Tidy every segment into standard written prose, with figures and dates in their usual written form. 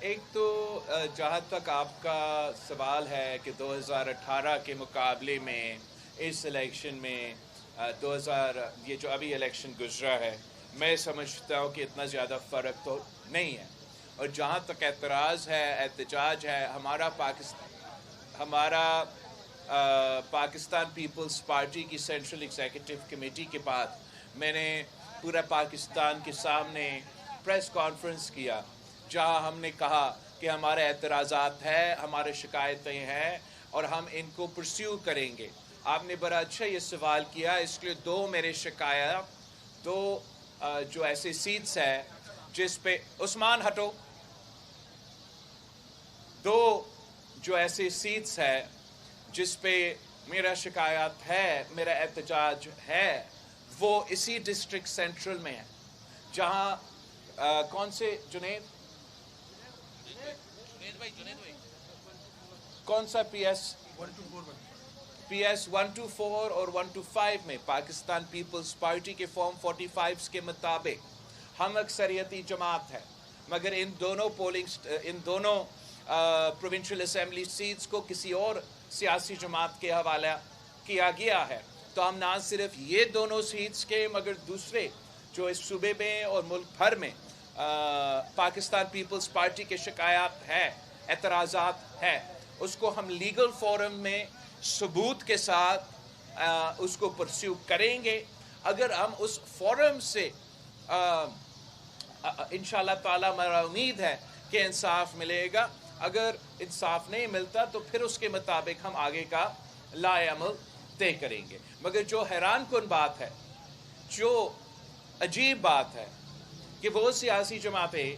ایک تو جہاں تک آپ کا سوال ہے کہ 2018 کے مقابلے میں اس الیکشن میں یہ جو ابھی الیکشن گزرا ہے، میں سمجھتا ہوں کہ اتنا زیادہ فرق تو نہیں ہے. اور جہاں تک اعتراض ہے، احتجاج ہے، ہمارا پاکستان پیپلز پارٹی کی سینٹرل ایگزیکٹو کمیٹی کے بعد میں نے پورا پاکستان کے سامنے پریس کانفرنس کیا، جہاں ہم نے کہا کہ ہمارے اعتراضات ہیں، ہمارے شکایتیں ہیں اور ہم ان کو پرسیو کریں گے. آپ نے بڑا اچھا یہ سوال کیا، اس لیے دو جو ایسے سیٹس ہیں جس پہ عثمان ہٹو، دو جو ایسے سیٹس ہے جس پہ میرا شکایات ہے، میرا احتجاج ہے، وہ اسی ڈسٹرکٹ سینٹرل میں ہے، جہاں کون سے جنید کون سا پی ایس 124 اور 125 میں پاکستان پیپلز پارٹی کے فارم 45 کے مطابق ہم اکثریتی جماعت ہے، مگر ان دونوں پروونشل اسمبلی سیٹس کو کسی اور سیاسی جماعت کے حوالہ کیا گیا ہے. تو ہم نہ صرف یہ دونوں سیٹس کے مگر دوسرے جو اس صوبے میں اور ملک بھر میں پاکستان پیپلز پارٹی کے شکایات ہے، اعتراضات ہے، اس کو ہم لیگل فورم میں ثبوت کے ساتھ اس کو پرسیو کریں گے. اگر ہم اس فورم سے انشاءاللہ تعالی میرا امید ہے کہ انصاف ملے گا. اگر انصاف نہیں ملتا تو پھر اس کے مطابق ہم آگے کا لائے عمل طے کریں گے. مگر جو حیران کن بات ہے، جو عجیب بات ہے کہ وہ سیاسی جماعتیں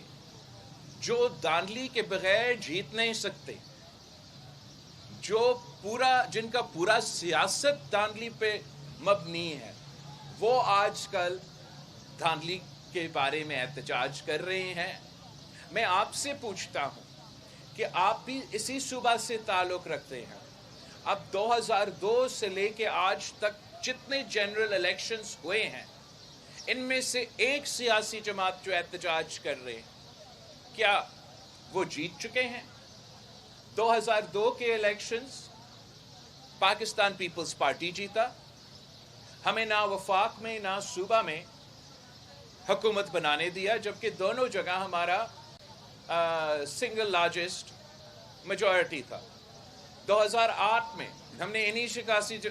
جو دھاندلی کے بغیر جیت نہیں سکتے، جن کا پورا سیاست دھاندلی پہ مبنی ہے، وہ آج کل دھاندلی کے بارے میں احتجاج کر رہے ہیں. میں آپ سے پوچھتا ہوں کہ آپ بھی اسی صوبہ سے تعلق رکھتے ہیں. اب 2002 سے لے کے آج تک جتنے جنرل الیکشنز ہوئے ہیں، ان میں سے ایک سیاسی جماعت جو احتجاج کر رہے ہیں، کیا وہ جیت چکے ہیں؟ 2002 کے الیکشنز پاکستان پیپلز پارٹی جیتا. ہمیں نہ وفاق میں نہ صوبہ میں حکومت بنانے دیا، جبکہ دونوں جگہ ہمارا سنگل لارجسٹ میجورٹی تھا. 2008 میں ہم نے انہی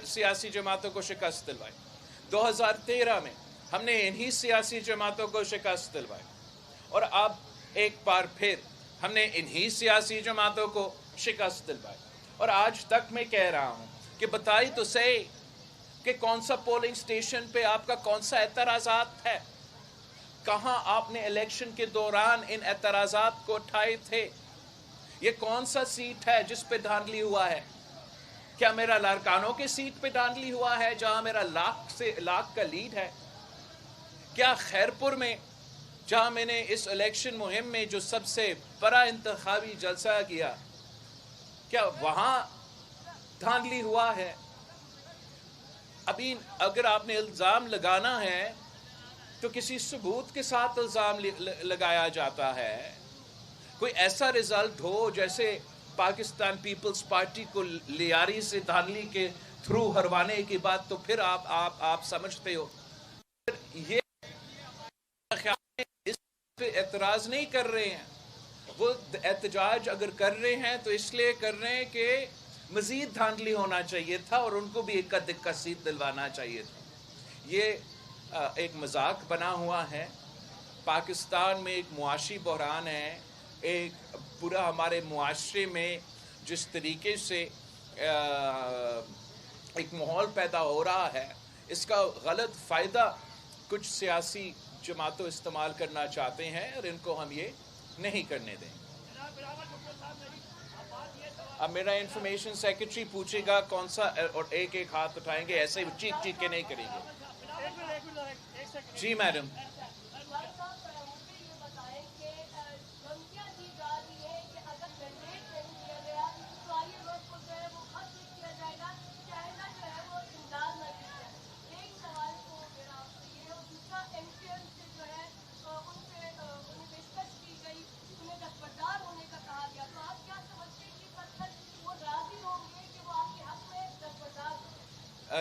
سیاسی جماعتوں کو شکست دلوائی. 2013 میں ہم نے انہی سیاسی جماعتوں کو شکست دلوائی. اور اب ایک بار پھر ہم نے انہی سیاسی جماعتوں کو شکست دلوائی. اور آج تک میں کہہ رہا ہوں کہ بتائی تو صحیح کہ کون سا پولنگ سٹیشن پہ آپ کا کون سا اعتراضات ہے، کہاں آپ نے الیکشن کے دوران ان اعتراضات کو اٹھائے تھے. یہ کون سا سیٹ ہے جس پہ دھاندلی ہوا ہے؟ کیا میرا لارکانوں کے سیٹ پہ دھاندلی ہوا ہے جہاں میرا لاکھ کا لیڈ ہے؟ کیا خیرپور میں جہاں میں نے اس الیکشن مہم میں جو سب سے بڑا انتخابی جلسہ کیا، کیا وہاں دھاندلی ہوا ہے؟ ابھی اگر آپ نے الزام لگانا ہے تو کسی ثبوت کے ساتھ الزام لگایا جاتا ہے. کوئی ایسا رزلٹ ہو جیسے پاکستان پیپلز پارٹی کو لیاری سے دھاندلی کے تھرو ہروانے کی بات، تو پھر آپ سمجھتے ہو. یہ خیال اس پہ اعتراض نہیں کر رہے ہیں. وہ احتجاج اگر کر رہے ہیں تو اس لیے کر رہے ہیں کہ مزید دھاندلی ہونا چاہیے تھا اور ان کو بھی ایک دکا سیٹ دلوانا چاہیے تھا. یہ ایک مذاق بنا ہوا ہے. پاکستان میں ایک معاشی بحران ہے. ایک پورا ہمارے معاشرے میں جس طریقے سے ایک ماحول پیدا ہو رہا ہے، اس کا غلط فائدہ کچھ سیاسی جماعتوں استعمال کرنا چاہتے ہیں اور ان کو ہم یہ نہیں کرنے دیں. اب میرا انفارمیشن سیکرٹری پوچھے گا کون سا، اور ایک ایک ہاتھ اٹھائیں گے، ایسے چیخ چیخ کے نہیں کریں گے. جی میڈم.